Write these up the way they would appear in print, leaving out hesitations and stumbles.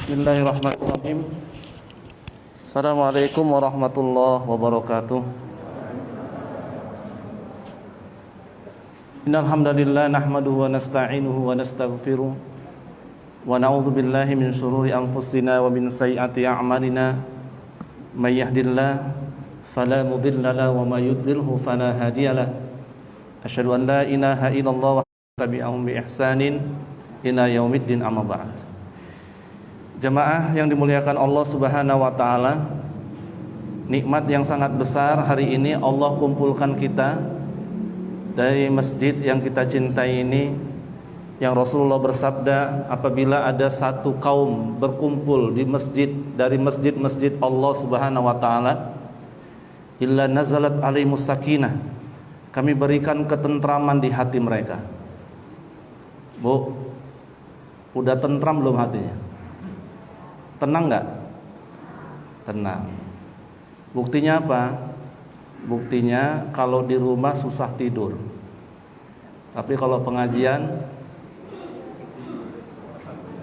Bismillahirrahmanirrahim. Assalamualaikum warahmatullahi wabarakatuh. Innal hamdalillah nahmaduhu wa nasta'inuhu wa nastaghfiruh wa na'udzu billahi min shururi anfusina wa min sayyiati a'malina. May yahdihillahu fala mudilla lahu wa may yudlilhu fala hadiyalah. Asyhadu an la ilaha illallah wa tabi'ahum bi ihsanin ila yaumiddin, amma ba'd. Jemaah yang dimuliakan Allah Subhanahu wa taala, nikmat yang sangat besar hari ini Allah kumpulkan kita dari masjid yang kita cintai ini, yang Rasulullah bersabda, apabila ada satu kaum berkumpul di masjid dari masjid-masjid Allah Subhanahu wa taala, illa nazalat alaihimus sakinah, kami berikan ketentraman di hati mereka. Bu, udah tentram belum hatinya? Tenang nggak? Tenang. Buktinya apa? Buktinya kalau di rumah susah tidur, tapi kalau pengajian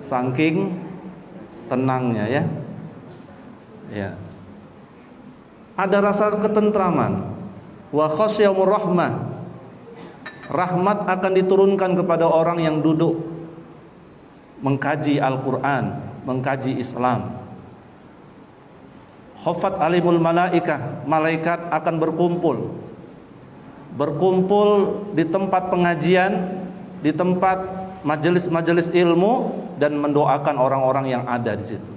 saking tenangnya ya. Ya. Ada rasa ketentraman. Wa khasyamur rahmah. Rahmat akan diturunkan kepada orang yang duduk mengkaji Al-Qur'an, mengkaji Islam. Khafat alimul malaikah, malaikat akan berkumpul di tempat pengajian, di tempat majelis-majelis ilmu, dan mendoakan orang-orang yang ada di situ.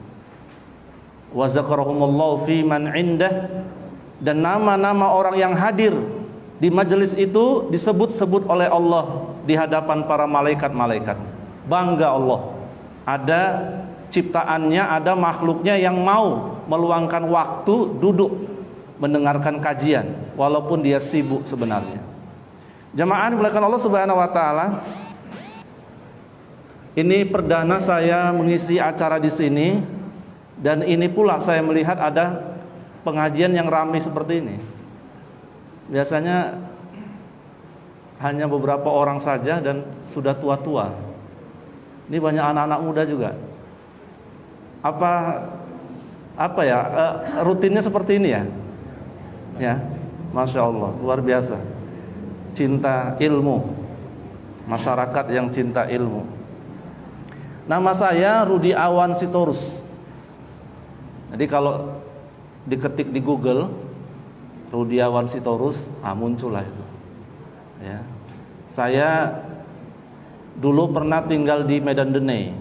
Wa zakarahumullahu fi man indah, dan nama-nama orang yang hadir di majelis itu disebut-sebut oleh Allah di hadapan para malaikat-malaikat. Bangga Allah, ada ciptaannya, ada makhluknya yang mau meluangkan waktu duduk mendengarkan kajian walaupun dia sibuk sebenarnya. Jemaah dimuliakan Allah Subhanahu wa taala, ini perdana saya mengisi acara di sini, dan ini pula saya melihat ada pengajian yang ramai seperti ini. Biasanya hanya beberapa orang saja dan sudah tua-tua. Ini banyak anak-anak muda juga. Apa ya, rutinnya seperti ini ya? Ya, Masya Allah, luar biasa. Cinta ilmu, masyarakat yang cinta ilmu. Nama saya Rudi Awan Sitorus. Jadi kalau diketik di Google Rudi Awan Sitorus, muncullah itu. Ya. Saya dulu pernah tinggal di Medan Denai,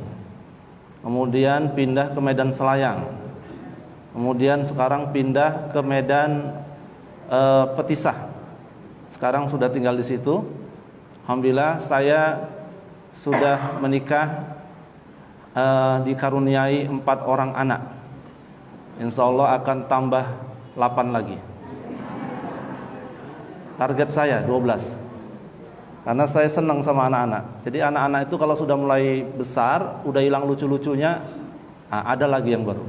kemudian pindah ke Medan Selayang, kemudian sekarang pindah ke Medan Petisah. Sekarang sudah tinggal di situ. Alhamdulillah saya sudah menikah, dikaruniai 4 orang anak. Insya Allah akan tambah 8 lagi. Target saya 12. Karena saya senang sama anak-anak. Jadi anak-anak itu kalau sudah mulai besar, udah hilang lucu-lucunya, ada lagi yang baru.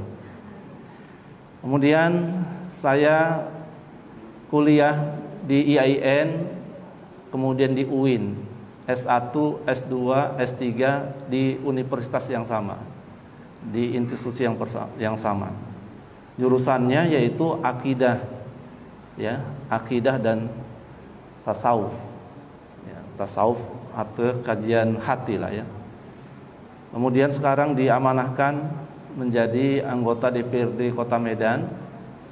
Kemudian saya kuliah di IAIN, kemudian di UIN, S1, S2, S3 di universitas yang sama, di institusi yang sama. Jurusannya yaitu akidah, ya, akidah dan tasawuf. Tasawuf atau kajian hati lah ya. Kemudian sekarang diamanahkan menjadi anggota DPRD Kota Medan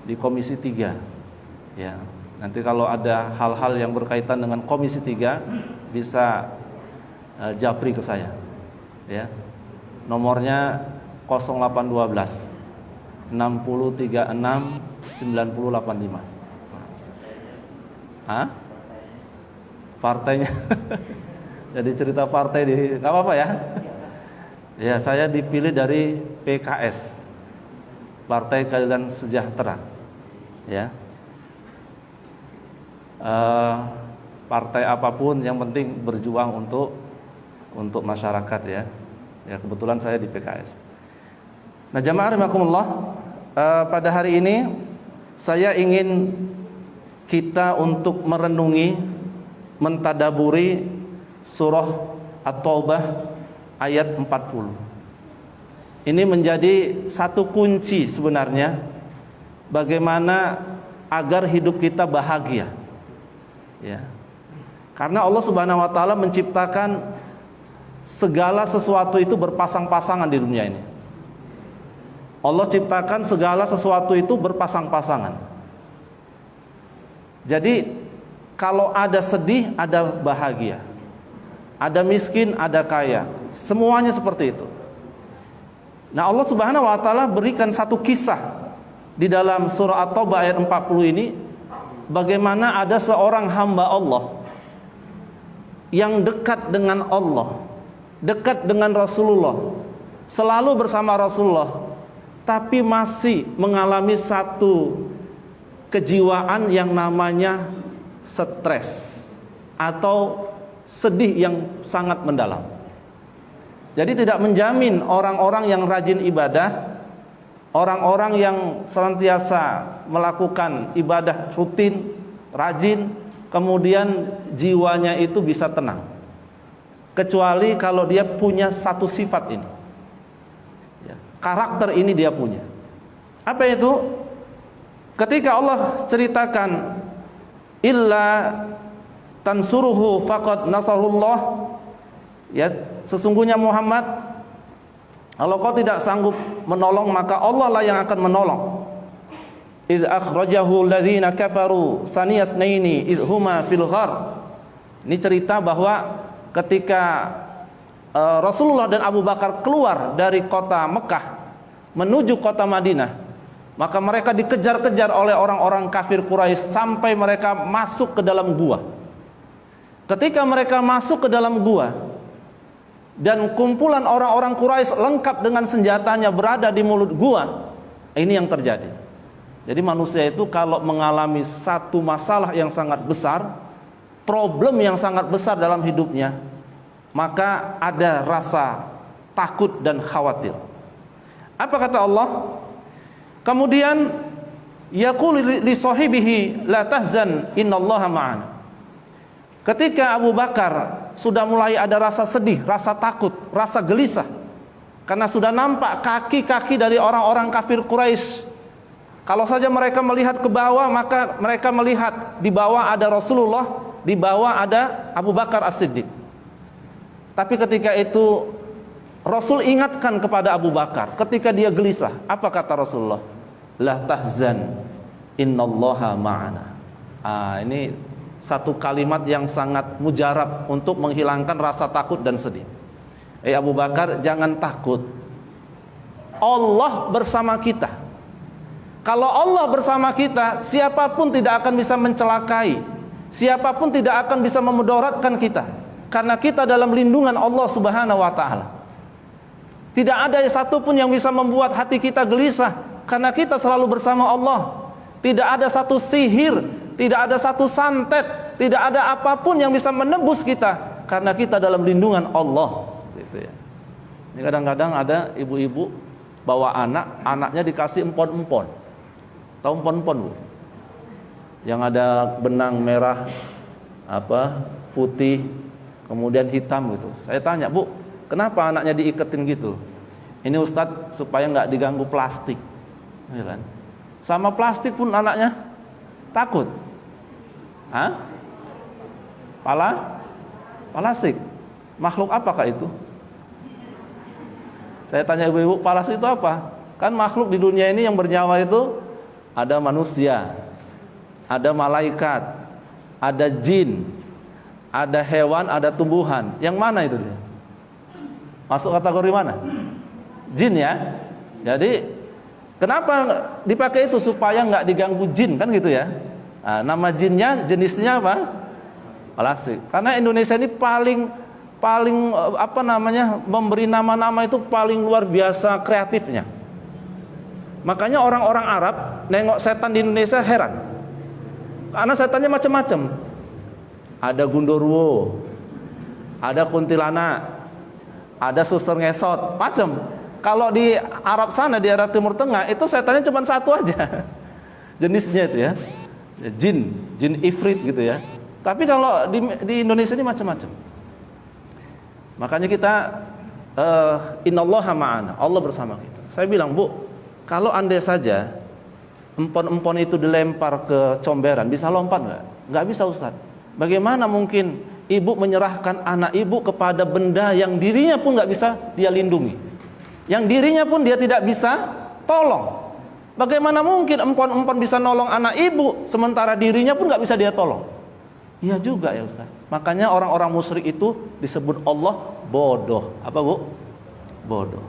di Komisi 3. Ya, nanti kalau ada hal-hal yang berkaitan dengan Komisi 3 bisa japri ke saya. Ya. Nomornya 0812 6036 9085. Partainya jadi cerita partai di, nggak apa-apa ya. Ya, saya dipilih dari PKS, Partai Keadilan Sejahtera. Ya, partai apapun yang penting berjuang untuk masyarakat ya. Ya, kebetulan saya di PKS. Nah, jamaah rahimakumullah, pada hari ini saya ingin kita untuk merenungi, mentadaburi surah At-Taubah ayat 40. Ini menjadi satu kunci sebenarnya bagaimana agar hidup kita bahagia. Ya. Karena Allah Subhanahu wa taala menciptakan segala sesuatu itu berpasang-pasangan di dunia ini. Allah ciptakan segala sesuatu itu berpasang-pasangan. Jadi kalau ada sedih, ada bahagia. Ada miskin, ada kaya. Semuanya seperti itu. Nah, Allah Subhanahu wa taala berikan satu kisah di dalam surah At-Taubah ayat 40 ini, bagaimana ada seorang hamba Allah yang dekat dengan Allah, dekat dengan Rasulullah, selalu bersama Rasulullah, tapi masih mengalami satu kejiwaan yang namanya stres atau sedih yang sangat mendalam. Jadi tidak menjamin orang-orang yang rajin ibadah, orang-orang yang senantiasa melakukan ibadah rutin, rajin, kemudian jiwanya itu bisa tenang. Kecuali kalau dia punya satu sifat ini. Karakter ini dia punya. Apa itu? Ketika Allah ceritakan illa tansuruhu faqad nasarullah, ya, sesungguhnya Muhammad, kalau kau tidak sanggup menolong maka Allah lah yang akan menolong. Idz akhrajahu alladziina kafaru saniyasnaini idz huma fil ghar. Ini cerita bahwa ketika Rasulullah dan Abu Bakar keluar dari kota Mekah menuju kota Madinah, maka mereka dikejar-kejar oleh orang-orang kafir Quraisy sampai mereka masuk ke dalam gua. Ketika mereka masuk ke dalam gua dan kumpulan orang-orang Quraisy lengkap dengan senjatanya berada di mulut gua, ini yang terjadi. Jadi manusia itu kalau mengalami satu masalah yang sangat besar, problem yang sangat besar dalam hidupnya, maka ada rasa takut dan khawatir. Apa kata Allah? Kemudian yaqulu li sahibihi la tahzan innallaha ma'ana. Ketika Abu Bakar sudah mulai ada rasa sedih, rasa takut, rasa gelisah, karena sudah nampak kaki-kaki dari orang-orang kafir Quraisy. Kalau saja mereka melihat ke bawah, maka mereka melihat di bawah ada Rasulullah, di bawah ada Abu Bakar As-Siddiq. Tapi ketika itu Rasul ingatkan kepada Abu Bakar ketika dia gelisah. Apa kata Rasulullah? La tahzan innallaha ma'ana. Ini satu kalimat yang sangat mujarab untuk menghilangkan rasa takut dan sedih. Abu Bakar, jangan takut. Allah bersama kita. Kalau Allah bersama kita, siapapun tidak akan bisa mencelakai, siapapun tidak akan bisa memudaratkan kita, karena kita dalam lindungan Allah Subhanahu wa taala. Tidak ada satupun yang bisa membuat hati kita gelisah, karena kita selalu bersama Allah. Tidak ada satu sihir, tidak ada satu santet, tidak ada apapun yang bisa menebus kita, karena kita dalam lindungan Allah. Gitu ya. Ini kadang-kadang ada ibu-ibu bawa anak, anaknya dikasih empon-empon. Tahu empon-empon, Bu? Yang ada benang merah, putih, kemudian hitam gitu. Saya tanya, Bu, kenapa anaknya diiketin gitu? Ini Ustadz supaya nggak diganggu plastik, ya kan? Sama plastik pun anaknya takut. Palastik. Makhluk apakah itu? Saya tanya ibu-ibu, palastik itu apa? Kan makhluk di dunia ini yang bernyawa itu ada manusia, ada malaikat, ada jin, ada hewan, ada tumbuhan. Yang mana itu dia? Masuk kategori mana? Jin ya. Jadi kenapa dipakai itu? Supaya nggak diganggu jin, kan gitu ya. Nama jinnya, jenisnya apa? Plastik. Karena Indonesia ini paling memberi nama-nama itu paling luar biasa kreatifnya. Makanya orang-orang Arab nengok setan di Indonesia heran. Karena setannya macam-macam. Ada gundurwo, ada kuntilanak, ada suster ngesot, macam. Kalau di Arab sana, di Arab Timur Tengah, itu setannya cuma satu aja. Jenisnya itu ya. Jin ifrit gitu ya. Tapi kalau di Indonesia ini macam-macam. Makanya kita innallaha ma'ana, Allah bersama kita. Saya bilang, Bu, kalau andai saja empon-empon itu dilempar ke comberan, bisa lompat nggak? Nggak bisa, Ustaz. Bagaimana mungkin ibu menyerahkan anak ibu kepada benda yang dirinya pun nggak bisa dia lindungi, yang dirinya pun dia tidak bisa tolong? Bagaimana mungkin empon-empon bisa nolong anak ibu sementara dirinya pun nggak bisa dia tolong? Iya juga ya Ustaz. Makanya orang-orang musyrik itu disebut Allah bodoh. Apa, Bu? Bodoh.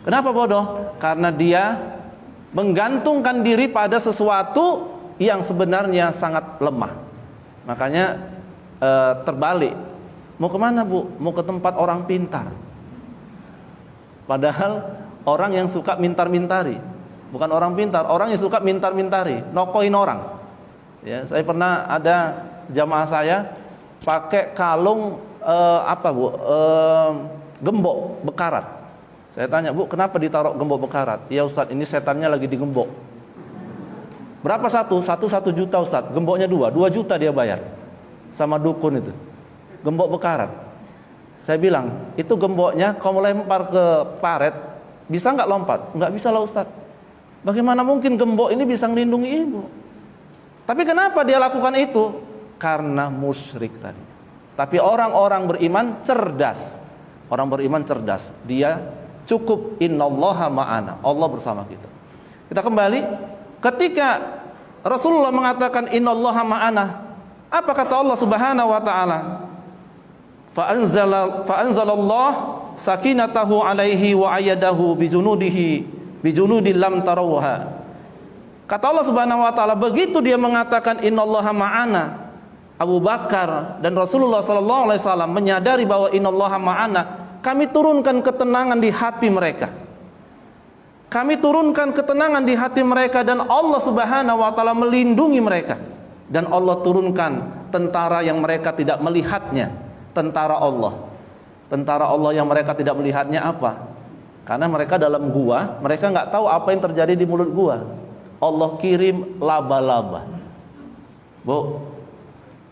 Kenapa bodoh? Karena dia menggantungkan diri pada sesuatu yang sebenarnya sangat lemah. Makanya terbalik. Mau kemana, Bu? Mau ke tempat orang pintar. Padahal orang yang suka mintar-mintari. Bukan orang pintar, orang yang suka mintar-mintari, nokoin orang. Ya, saya pernah ada jamaah saya pakai kalung gembok bekarat. Saya tanya, Bu, kenapa ditaruh gembok bekarat? Ya Ustaz, ini setannya lagi digembok. Berapa satu? 1 juta Ustaz. Gemboknya 2 juta dia bayar sama dukun itu. Gembok bekarat. Saya bilang, itu gemboknya kamu lempar ke paret, bisa nggak lompat? Nggak bisa lah Ustaz. Bagaimana mungkin gembok ini bisa melindungi ibu? Tapi kenapa dia lakukan itu? Karena musyrik tadi. Tapi orang-orang beriman cerdas. Orang beriman cerdas. Dia cukup innallaha ma'ana, Allah bersama kita. Kita kembali, ketika Rasulullah mengatakan innallaha ma'ana, apa kata Allah Subhanahu wa taala? Fa'anzalallah sakinatahu alaihi wa ayyadahu bijunudin lam tarawha. Kata Allah Subhanahu wa taala, begitu dia mengatakan innallaha ma'ana, Abu Bakar dan Rasulullah sallallahu alaihi wasallam menyadari bahwa innallaha ma'ana, kami turunkan ketenangan di hati mereka. Kami turunkan ketenangan di hati mereka dan Allah Subhanahu wa taala melindungi mereka. Dan Allah turunkan tentara yang mereka tidak melihatnya, tentara Allah. Tentara Allah yang mereka tidak melihatnya apa? Karena mereka dalam gua, mereka nggak tahu apa yang terjadi di mulut gua. Allah kirim laba-laba. Bu,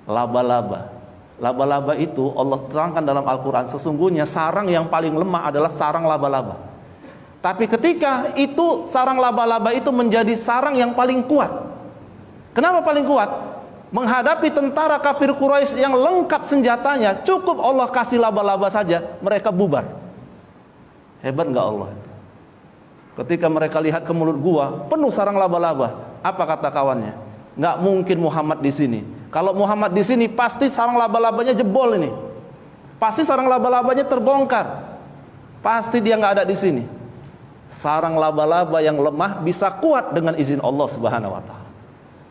laba-laba. Laba-laba itu Allah terangkan dalam Al-Quran, sesungguhnya sarang yang paling lemah adalah sarang laba-laba. Tapi ketika itu sarang laba-laba itu menjadi sarang yang paling kuat. Kenapa paling kuat? Menghadapi tentara kafir Quraisy yang lengkap senjatanya, cukup Allah kasih laba-laba saja, mereka bubar. Hebat nggak Allah? Ketika mereka lihat ke mulut gua penuh sarang laba-laba, apa kata kawannya? Nggak mungkin Muhammad di sini. Kalau Muhammad di sini pasti sarang laba-labanya jebol ini. Pasti sarang laba-labanya terbongkar. Pasti dia nggak ada di sini. Sarang laba-laba yang lemah bisa kuat dengan izin Allah Subhanahu wa taala.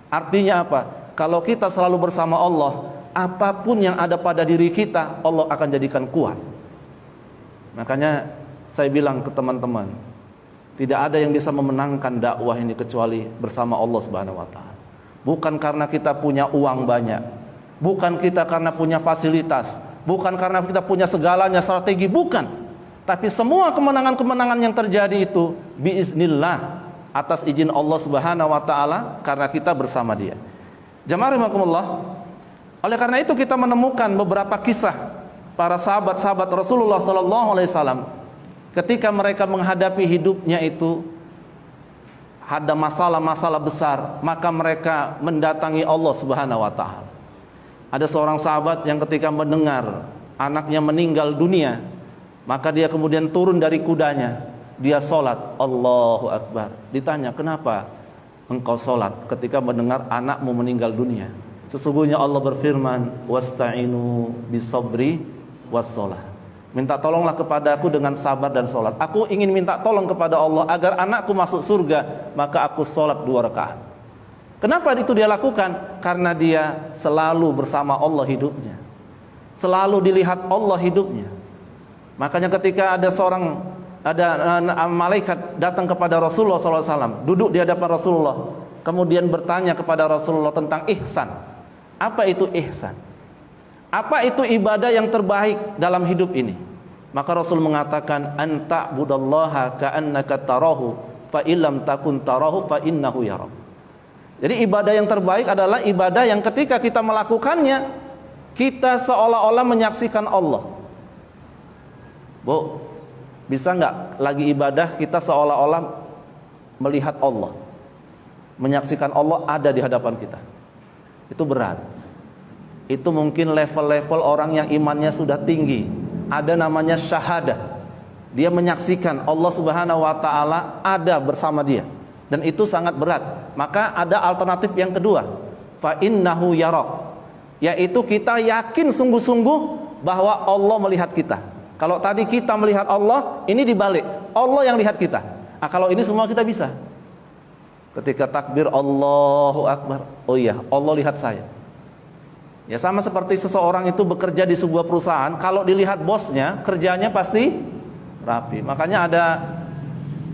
Artinya apa? Kalau kita selalu bersama Allah, apapun yang ada pada diri kita, Allah akan jadikan kuat. Makanya saya bilang ke teman-teman, tidak ada yang bisa memenangkan dakwah ini kecuali bersama Allah Subhanahu wa taala. Bukan karena kita punya uang banyak, bukan kita karena punya fasilitas, bukan karena kita punya segalanya strategi, bukan. Tapi semua kemenangan-kemenangan yang terjadi itu biiznillah, atas izin Allah Subhanahu wa taala, karena kita bersama Dia. Jamaah rahimakumullah. Oleh karena itu kita menemukan beberapa kisah para sahabat-sahabat Rasulullah sallallahu alaihi wasallam ketika mereka menghadapi hidupnya itu ada masalah-masalah besar, maka mereka mendatangi Allah Subhanahu wa taala. Ada seorang sahabat yang ketika mendengar anaknya meninggal dunia, maka dia kemudian turun dari kudanya, dia sholat, Allahu Akbar. Ditanya, kenapa engkau sholat ketika mendengar anakmu meninggal dunia? Sesungguhnya Allah berfirman, wasta'inu bisabri wassalah. Minta tolonglah kepadaku dengan sabar dan sholat. Aku ingin minta tolong kepada Allah agar anakku masuk surga, maka aku sholat 2 rakaat. Kenapa itu dia lakukan? Karena dia selalu bersama Allah hidupnya, selalu dilihat Allah hidupnya. Makanya ketika ada malaikat datang kepada Rasulullah SAW, duduk di hadapan Rasulullah, kemudian bertanya kepada Rasulullah tentang ihsan. Apa itu ihsan? Apa itu ibadah yang terbaik dalam hidup ini? Maka Rasul mengatakan, anta budallaha ka'annaka tarahu fa illam takun tarahu fa innahu yarak. Jadi ibadah yang terbaik adalah ibadah yang ketika kita melakukannya, kita seolah-olah menyaksikan Allah. Bu, Bisa nggak lagi ibadah kita seolah-olah melihat Allah, menyaksikan Allah ada di hadapan kita? Itu berat. Itu mungkin level-level orang yang imannya sudah tinggi. Ada namanya syahadah. Dia menyaksikan Allah Subhanahu wa taala ada bersama dia. Dan itu sangat berat. Maka ada alternatif yang kedua, fa innahu yarak, yaitu kita yakin sungguh-sungguh bahwa Allah melihat kita. Kalau tadi kita melihat Allah, ini dibalik, Allah yang lihat kita. Nah, kalau ini semua kita bisa. Ketika takbir Allahu Akbar, oh iya, Allah lihat saya. Ya sama seperti seseorang itu bekerja di sebuah perusahaan, kalau dilihat bosnya, kerjanya pasti rapi. Makanya ada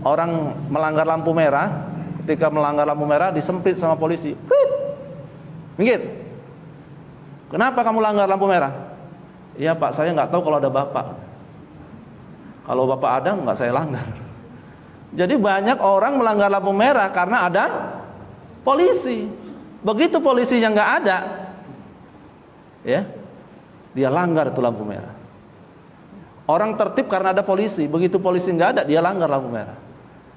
orang melanggar lampu merah, ketika melanggar lampu merah disempit sama polisi. Minggir. Kenapa kamu langgar lampu merah? Iya Pak, saya nggak tahu kalau ada Bapak. Kalau Bapak ada, nggak saya langgar. Jadi banyak orang melanggar lampu merah karena ada polisi. Begitu polisinya nggak ada, ya, dia langgar itu lampu merah. Orang tertib karena ada polisi. Begitu polisi nggak ada, dia langgar lampu merah.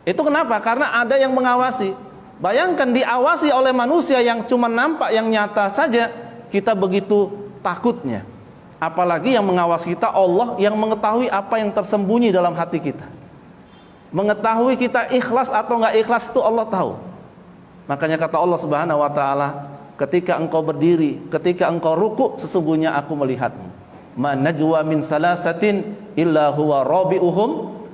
Itu kenapa? Karena ada yang mengawasi. Bayangkan diawasi oleh manusia yang cuma nampak, yang nyata saja, kita begitu takutnya. Apalagi yang mengawasi kita Allah yang mengetahui apa yang tersembunyi dalam hati kita. Mengetahui kita ikhlas atau enggak ikhlas itu Allah tahu. Makanya kata Allah Subhanahu wa taala, ketika engkau berdiri, ketika engkau ruku, sesungguhnya aku melihatmu. Ma najwa min salasatin illa huwa rabi'uhum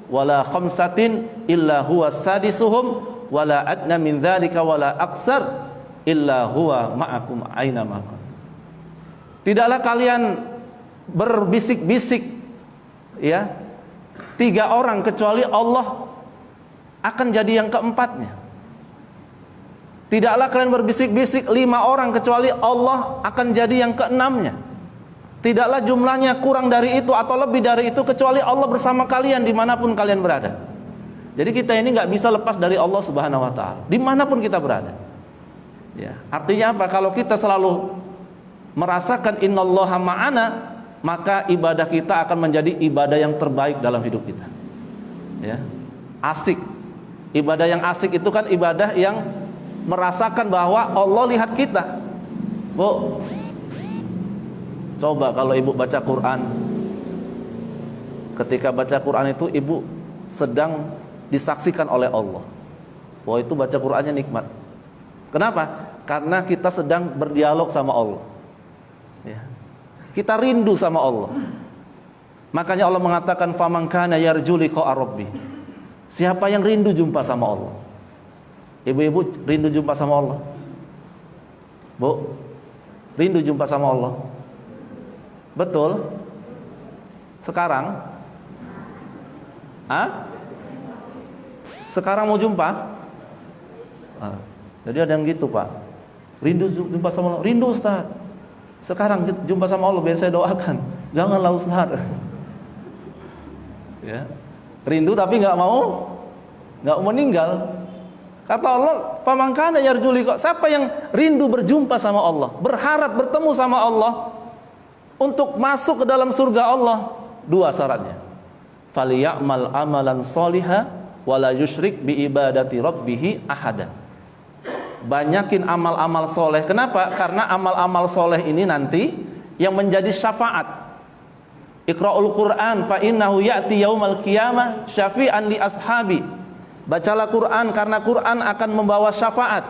wala khamsatin illa huwa sadisuhum wala adna min dzalika wala aksar illa huwa ma'akum aina ma. Tidaklah kalian berbisik-bisik, ya, 3 orang kecuali Allah akan jadi yang keempatnya. Tidaklah kalian berbisik-bisik 5 orang kecuali Allah akan jadi yang keenamnya. Tidaklah jumlahnya kurang dari itu atau lebih dari itu kecuali Allah bersama kalian dimanapun kalian berada. Jadi kita ini nggak bisa lepas dari Allah Subhanahu wa taala dimanapun kita berada, ya. Artinya apa? Kalau kita selalu merasakan innallaha ma'ana, maka ibadah kita akan menjadi ibadah yang terbaik dalam hidup kita, ya. Asik. Ibadah yang asik itu kan ibadah yang merasakan bahwa Allah lihat kita. Bu, coba kalau ibu baca Quran, ketika baca Quran itu ibu sedang disaksikan oleh Allah. Wah, itu baca Qurannya nikmat. Kenapa? Karena kita sedang berdialog sama Allah, ya. Kita rindu sama Allah. Makanya Allah mengatakan faman kana yarju liqa'a rabbih. Siapa yang rindu jumpa sama Allah? Ibu-ibu rindu jumpa sama Allah? Bu, rindu jumpa sama Allah? Betul? Sekarang? Sekarang mau jumpa? Jadi ada yang gitu Pak, rindu jumpa sama Allah. Rindu Ustaz, sekarang jumpa sama Allah biar saya doakan. Janganlah Ustaz, ya. Rindu tapi nggak mau meninggal. Kata Allah, faman kana yarju liqa, siapa yang rindu berjumpa sama Allah, berharap bertemu sama Allah, untuk masuk ke dalam surga Allah, 2 syaratnya. Falyamal amalan sholiha wala yusyrik bi ibadati rabbih ahada. Banyakin amal-amal soleh. Kenapa? Karena amal-amal soleh ini nanti yang menjadi syafaat. Iqra'ul Qur'an fa innahu ya'ti yaumal qiyamah syafi'an li ashabi. Bacalah Quran karena Quran akan membawa syafaat.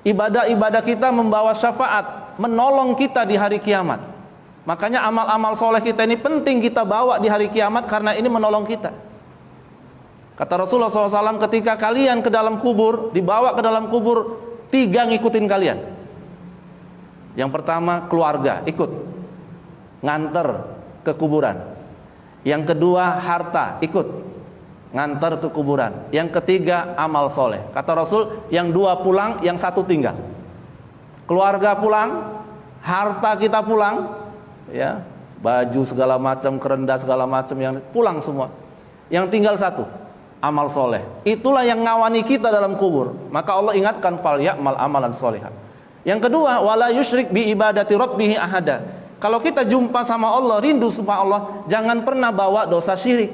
Ibadah-ibadah kita membawa syafaat, menolong kita di hari kiamat. Makanya amal-amal soleh kita ini penting kita bawa di hari kiamat karena ini menolong kita. Kata Rasulullah SAW, ketika kalian ke dalam kubur, dibawa ke dalam kubur, 3 ngikutin kalian. Yang pertama keluarga, ikut nganter ke kuburan. Yang kedua harta, ikut nganter ke kuburan. Yang ketiga amal soleh. Kata Rasul, yang 2 pulang, yang 1 tinggal. Keluarga pulang, harta kita pulang, ya, baju segala macam, kerenda segala macam yang pulang semua. Yang tinggal 1, amal soleh. Itulah yang ngawani kita dalam kubur. Maka Allah ingatkan fal ya'mal amalan solihan. Yang kedua, wala yusyrik bi ibadati rabbih ahada. Kalau kita jumpa sama Allah, rindu sama Allah, jangan pernah bawa dosa syirik.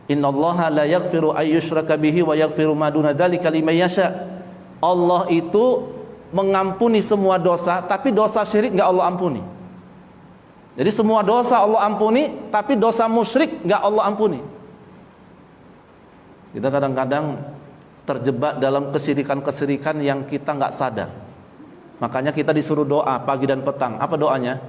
Innallaha la yaghfiru ayyushraka bihi wa yaghfiru ma duna dzalika liman yasha. Allah itu mengampuni semua dosa, tapi dosa syirik enggak Allah ampuni. Jadi semua dosa Allah ampuni, tapi dosa musyrik enggak Allah ampuni. Kita kadang-kadang terjebak dalam kesyirikan-kesyirikan yang kita enggak sadar. Makanya kita disuruh doa pagi dan petang. Apa doanya?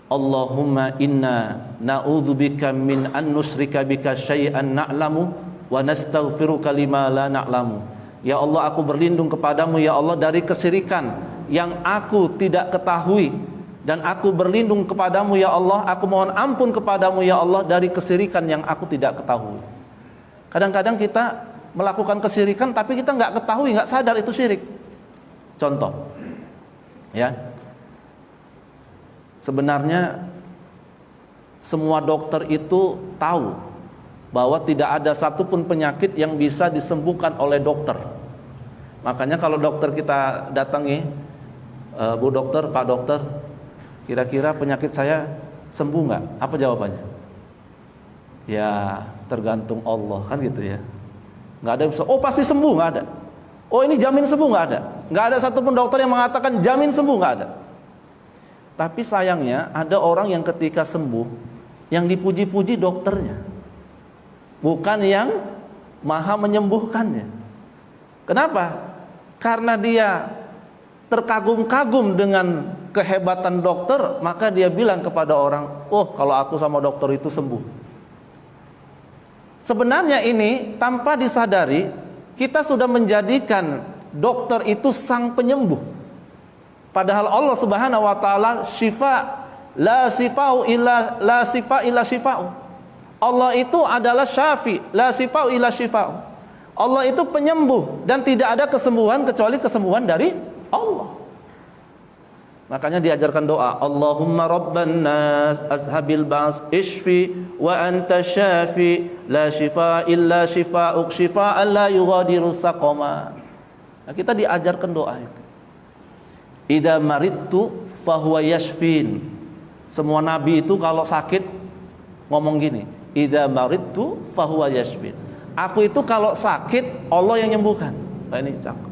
Allahumma inna na'udzubika min an nusyrika bika syai'an na'lamu wa nastaghfiruka lima la na'lamu. Ya Allah, aku berlindung kepadamu ya Allah dari kesyirikan yang aku tidak ketahui, dan aku berlindung kepadamu ya Allah, aku mohon ampun kepadamu ya Allah dari kesyirikan yang aku tidak ketahui. Kadang-kadang kita melakukan kesyirikan tapi kita nggak ketahui, nggak sadar itu syirik. Contoh, ya, sebenarnya semua dokter itu tahu bahwa tidak ada satupun penyakit yang bisa disembuhkan oleh dokter. Makanya kalau dokter kita datangi, Bu dokter, Pak dokter, kira-kira penyakit saya sembuh nggak? Apa jawabannya? Ya tergantung Allah, kan gitu ya. Nggak ada yang bisa, oh pasti sembuh, nggak ada. Oh ini jamin sembuh, nggak ada. Nggak ada satupun dokter yang mengatakan jamin sembuh, nggak ada. Tapi sayangnya ada orang yang ketika sembuh, yang dipuji-puji dokternya, bukan yang maha menyembuhkannya. Kenapa? Karena dia terkagum-kagum dengan kehebatan dokter, maka dia bilang kepada orang, oh kalau aku sama dokter itu sembuh. Sebenarnya ini tanpa disadari kita sudah menjadikan dokter itu sang penyembuh. Padahal Allah Subhanahu wa taala syifa, la sifau illa la sifa illa syifau. Allah itu adalah syafi, la sifau illa syifau. Allah itu penyembuh dan tidak ada kesembuhan kecuali kesembuhan dari Allah. Makanya diajarkan doa, Allahumma rabban nas azhabil ba's ishfi wa anta syafi la shifa illa shifa'uk shifa'an la yughadiru saqama. Nah, kita diajarkan doa itu. Idza maridtu fahuwa yashfin. Semua nabi itu kalau sakit ngomong gini, idza maridtu fahuwa yashfin. Aku itu kalau sakit Allah yang nyembuhkan. Nah, ini cakep.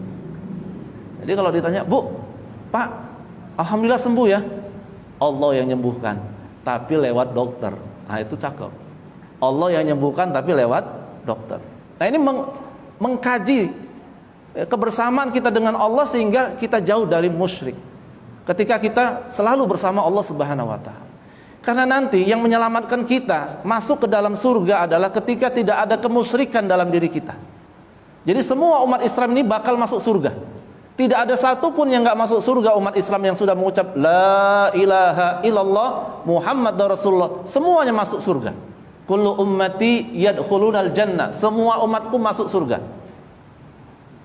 Jadi kalau ditanya, Bu, Pak, alhamdulillah sembuh ya, Allah yang nyembuhkan, tapi lewat dokter. Nah itu cakep. Allah yang nyembuhkan tapi lewat dokter. Nah ini mengkaji kebersamaan kita dengan Allah sehingga kita jauh dari musyrik. Ketika kita selalu bersama Allah Subhanahu wa taala. Karena nanti yang menyelamatkan kita masuk ke dalam surga adalah ketika tidak ada kemusyrikan dalam diri kita. Jadi semua umat Islam ini bakal masuk surga. Tidak ada satupun yang enggak masuk surga umat Islam yang sudah mengucap la ilaha illallah Muhammadur Rasulullah. Semuanya masuk surga. Kullu ummati yadkhulunal jannah. Semua umatku masuk surga.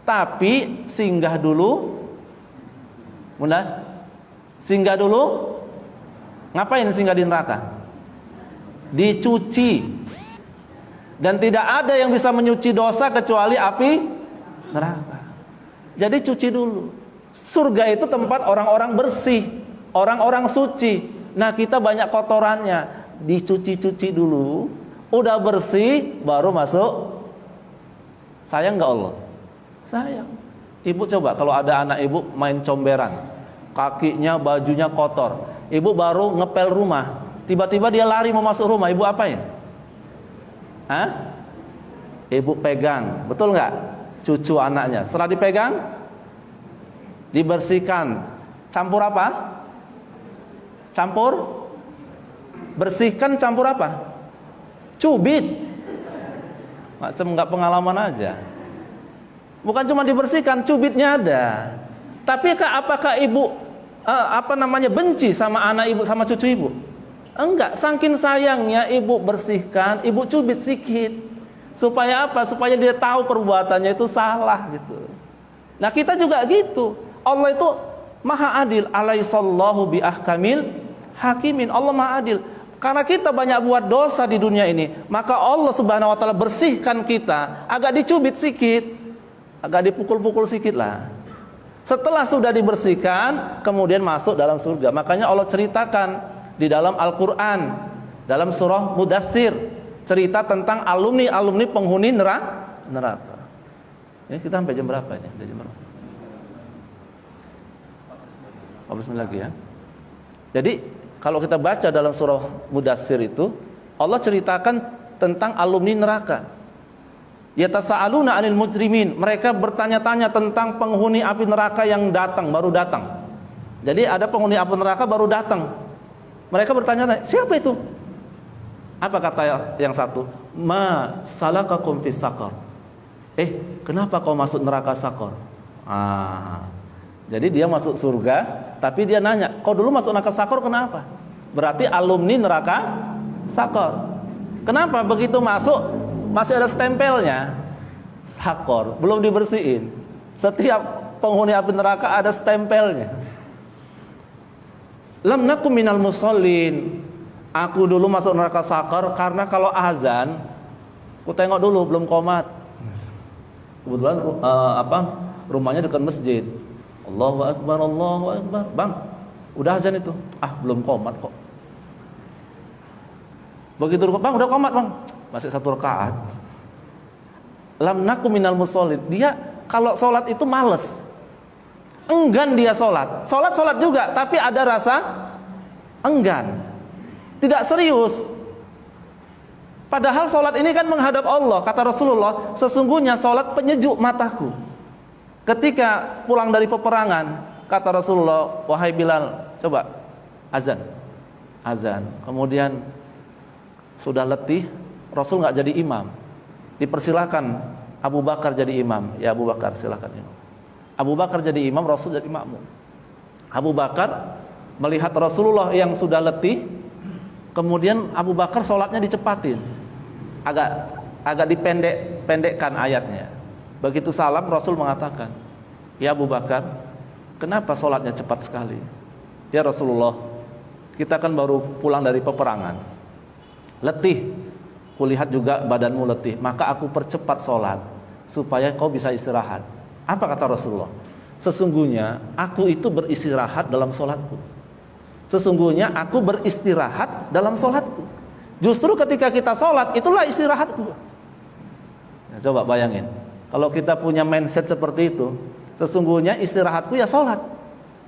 Tapi singgah dulu. Mula? Singgah dulu. Ngapain singgah di neraka? Dicuci. Dan tidak ada yang bisa menyuci dosa kecuali api neraka. Jadi cuci dulu. Surga itu tempat orang-orang bersih, orang-orang suci. Nah kita banyak kotorannya. Dicuci-cuci dulu, udah bersih baru masuk. Sayang gak Allah? Sayang. Ibu coba kalau ada anak ibu main comberan, kakinya, bajunya kotor, ibu baru ngepel rumah, tiba-tiba dia lari mau masuk rumah, ibu apain? Hah? Ibu pegang, betul gak? Cucu anaknya, setelah dipegang, dibersihkan. Campur apa? Campur? Bersihkan campur apa? Cubit. Macam nggak pengalaman aja. Bukan cuma dibersihkan, cubitnya ada. Tapi apakah ibu benci sama anak ibu, sama cucu ibu? Enggak, saking sayangnya ibu bersihkan, ibu cubit sedikit. Supaya apa? Supaya dia tahu perbuatannya itu salah gitu. Nah kita juga gitu. Allah itu maha adil. Alaihissallahu biahkamil hakimin. Allah maha adil. Karena kita banyak buat dosa di dunia ini, maka Allah Subhanahu wa taala bersihkan kita, agak dicubit sedikit, agak dipukul-pukul sedikit lah. Setelah sudah dibersihkan, kemudian masuk dalam surga. Makanya Allah ceritakan di dalam Al-Quran, dalam surah Mudaththir, cerita tentang alumni penghuni neraka. Ini kita sampai jam berapa ini? Jam berapa? 49 lagi ya. Jadi kalau kita baca dalam surah Mudatsir itu, Allah ceritakan tentang alumni neraka. Yatasaaluna 'anil mujrimin. Mereka bertanya-tanya tentang penghuni api neraka yang baru datang. Jadi ada penghuni api neraka baru datang. Mereka bertanya-tanya, siapa itu? Apa kata yang satu? Ma salakakum fis saqar. Kenapa kau masuk neraka Sakor? Jadi dia masuk surga, tapi dia nanya, kau dulu masuk neraka Sakor kenapa? Berarti alumni neraka Sakor. Kenapa begitu masuk masih ada stempelnya Sakor, belum dibersihin. Setiap penghuni api neraka ada stempelnya. Lam nakum minal musallin. Aku dulu masuk neraka Sakor karena kalau azan, aku tengok dulu belum qomat. Kebetulan rumahnya dekat masjid. Allahu Akbar, Allahu Akbar. Bang, udah azan itu? Belum qomat kok. Begitu bang, udah qomat bang. Masih 1 rakaat. Lam nakum minal musallin. Dia kalau sholat itu males. Enggan dia sholat. Sholat juga, tapi ada rasa enggan. Tidak serius. Padahal sholat ini kan menghadap Allah. Kata Rasulullah, sesungguhnya sholat penyejuk mataku. Ketika pulang dari peperangan, kata Rasulullah, wahai Bilal, coba azan. Kemudian sudah letih, Rasul nggak jadi imam. Dipersilahkan Abu Bakar jadi imam. Ya Abu Bakar silakan imam. Abu Bakar jadi imam, Rasul jadi makmum. Abu Bakar melihat Rasulullah yang sudah letih, kemudian Abu Bakar sholatnya dicepatin. Agak dipendekkan ayatnya. Begitu salam Rasul mengatakan, ya Abu Bakar, kenapa sholatnya cepat sekali? Ya Rasulullah, kita kan baru pulang dari peperangan, letih, kulihat juga badanmu letih, maka aku percepat sholat supaya kau bisa istirahat. Apa kata Rasulullah? Sesungguhnya aku itu beristirahat dalam sholatku. Sesungguhnya aku beristirahat dalam sholatku. Justru ketika kita sholat, itulah istirahatku. Nah, coba bayangin, kalau kita punya mindset seperti itu, sesungguhnya istirahatku ya sholat.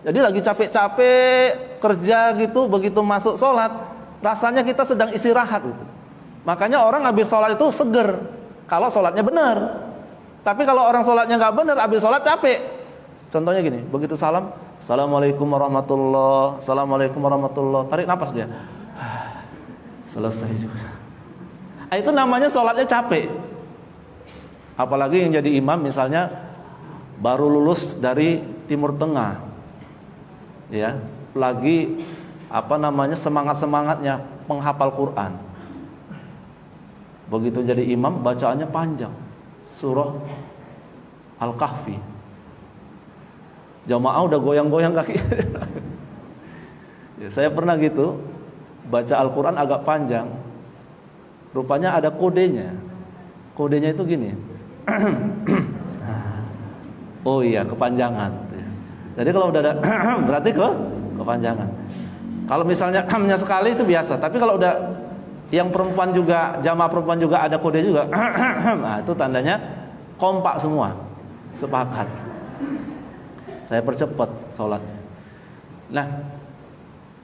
Jadi lagi capek-capek kerja gitu, begitu masuk sholat, rasanya kita sedang istirahat gitu. Makanya orang habis sholat itu seger, kalau sholatnya benar. Tapi kalau orang sholatnya nggak benar, habis sholat capek. Contohnya gini, begitu salam, Assalamualaikum warahmatullahi, Assalamualaikum warahmatullahi, tarik nafas dia, selesai juga. Itu namanya sholatnya capek. Apalagi yang jadi imam misalnya baru lulus dari Timur Tengah, ya, lagi semangatnya menghafal Quran. Begitu jadi imam bacaannya panjang, surah Al-Kahfi. Jamaah udah goyang-goyang kaki. Ya, saya pernah gitu baca Al-Quran agak panjang. Rupanya ada kodenya. Kodenya itu gini. Oh iya, kepanjangan. Jadi kalau udah ada berarti kepanjangan. Kalau misalnya hamnya sekali itu biasa, tapi kalau udah yang perempuan juga, jamaah perempuan juga ada kode juga. Nah, itu tandanya kompak semua. Sepakat. Saya percepat sholatnya. Nah,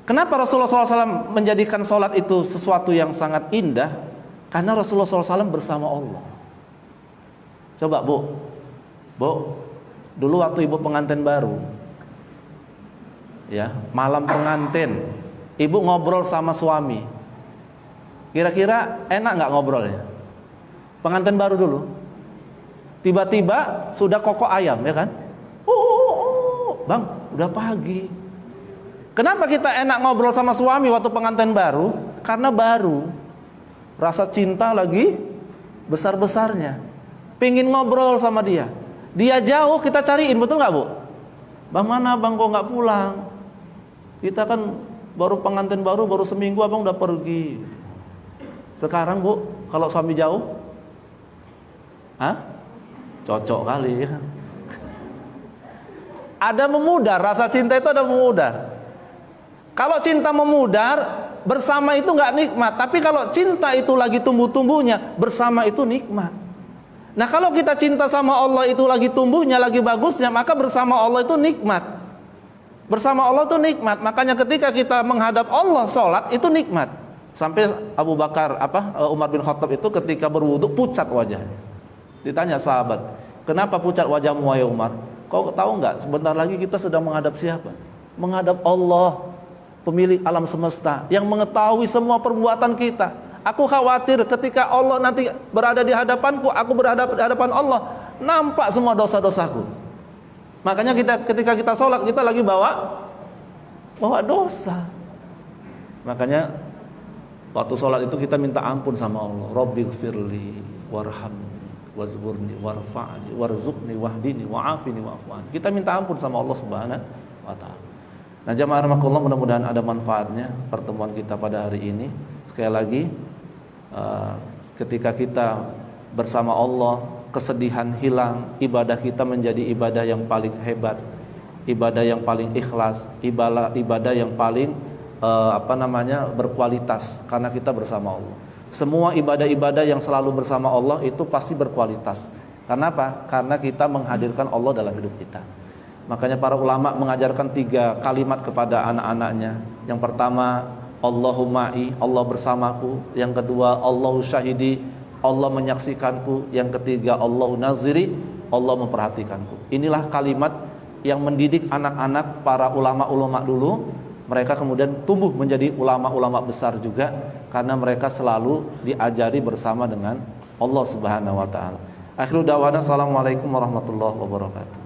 kenapa Rasulullah SAW menjadikan sholat itu sesuatu yang sangat indah? Karena Rasulullah SAW bersama Allah. Coba Bu, dulu waktu ibu pengantin baru, ya, malam pengantin, ibu ngobrol sama suami. Kira-kira enak nggak ngobrolnya? Pengantin baru dulu, tiba-tiba sudah kokok ayam, ya kan? Bang, udah pagi. Kenapa kita enak ngobrol sama suami waktu pengantin baru? Karena baru, rasa cinta lagi besar-besarnya, pingin ngobrol sama dia. Dia jauh, kita cariin, betul nggak Bu? Bang mana bang, kok nggak pulang? Kita kan baru pengantin baru seminggu abang udah pergi. Sekarang Bu, kalau suami jauh, cocok kali ya. Ada memudar, rasa cinta itu ada memudar. Kalau cinta memudar, bersama itu nggak nikmat. Tapi kalau cinta itu lagi tumbuh-tumbuhnya, bersama itu nikmat. Nah kalau kita cinta sama Allah itu lagi tumbuhnya, lagi bagusnya, maka bersama Allah itu nikmat. Bersama Allah itu nikmat. Makanya ketika kita menghadap Allah sholat itu nikmat. Sampai Abu Bakar Umar bin Khattab itu ketika berwudu pucat wajahnya. Ditanya sahabat, kenapa pucat wajahmu wahai Umar? Kau tahu nggak? Sebentar lagi kita sedang menghadap siapa? Menghadap Allah, pemilik alam semesta, yang mengetahui semua perbuatan kita. Aku khawatir ketika Allah nanti berada di hadapanku, aku berada di hadapan Allah, nampak semua dosa-dosaku. Makanya ketika kita sholat, kita lagi bawa dosa. Makanya waktu sholat itu kita minta ampun sama Allah. Rabbighfirli warhamni wazburni warfa'ni warzuqni wahdini wa'afini wa'fu'an. Kita minta ampun sama Allah Subhanahu wa ta'ala. Nah, jamaah rahimakumullah, mudah-mudahan ada manfaatnya pertemuan kita pada hari ini. Sekali lagi, ketika kita bersama Allah, kesedihan hilang, ibadah kita menjadi ibadah yang paling hebat, ibadah yang paling ikhlas, ibadah yang paling berkualitas, karena kita bersama Allah. Semua ibadah-ibadah yang selalu bersama Allah itu pasti berkualitas. Kenapa? Karena kita menghadirkan Allah dalam hidup kita. Makanya para ulama mengajarkan 3 kalimat kepada anak-anaknya. Yang pertama, Allahuma'i, Allah bersamaku. Yang kedua, Allahu syahidi, Allah menyaksikanku. Yang ketiga, Allahu naziri, Allah memperhatikanku. Inilah kalimat yang mendidik anak-anak para ulama-ulama dulu. Mereka kemudian tumbuh menjadi ulama-ulama besar juga, karena mereka selalu diajari bersama dengan Allah Subhanahu wa ta'ala. Akhirul da'wana, assalamualaikum warahmatullahi wabarakatuh.